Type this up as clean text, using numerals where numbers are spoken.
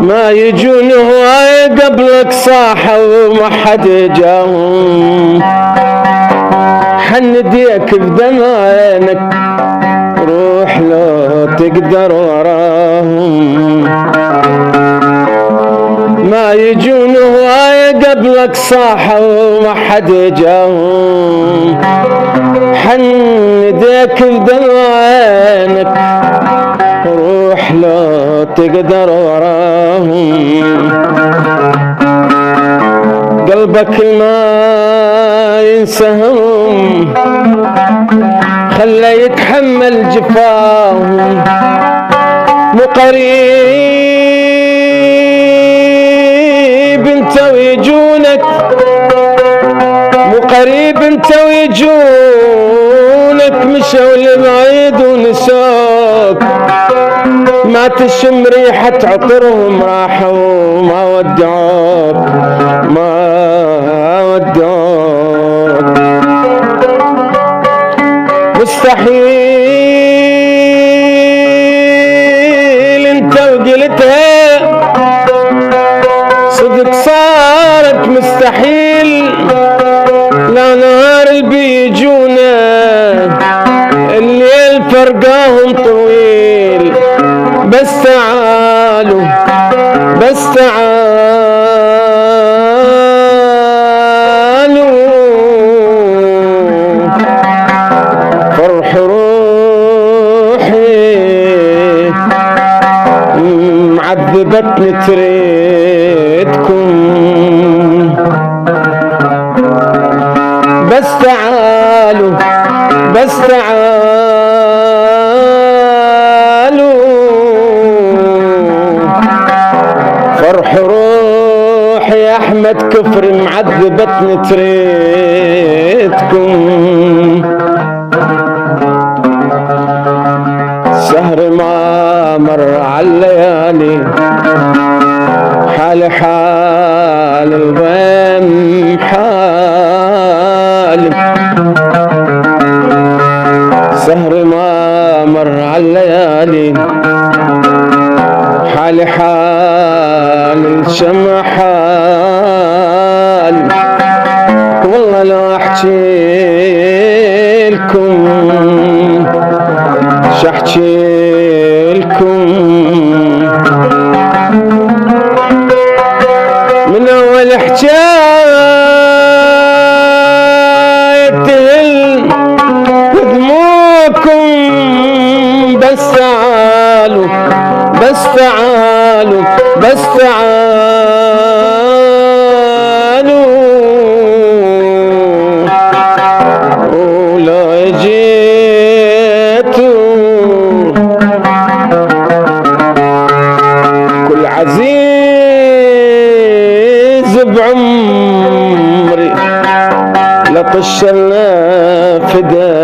ما يجون هواي قبلك صاحوا وما حد جاهم، حن ديك بدم عينك روح لو تقدر وراهم. ما يجون هواي قبلك صاحوا وما حد جاهم، حن ديك بدم عينك روح لو تقدر وراهم. قلبك ما ينسهم خلى يتحمل جفاهم، مو قريب انت ويجونك، مو قريب انت ويجونك، مشوا لبعيد ونسوك، ما تشم ريحة عطرهم راحوا ما ودعوك، ما ودعوك. مستحيل انت وقلتها صدق صارت مستحيل، لا نهار اللي بيجونا الليل فرقاهم طويل، بس تعالوا بس تعالوا فرح روحي معذبتني تريدكم، بس تعالوا بس تعالوا فرح روحي يا احمد كفر معذبتني تريدكم. سهر ما مر عالليالي حالي حال الغيم حالي، سهر ما مر عالليالي حالي حال الشمع حالي، والله لو احكي لكم شحكي لكم من اول حكاية تهل دموعكم، بس تعالوا بس تعالوا بس تعالوا ولو جيتوا كل عزيز بعمري لطش فدا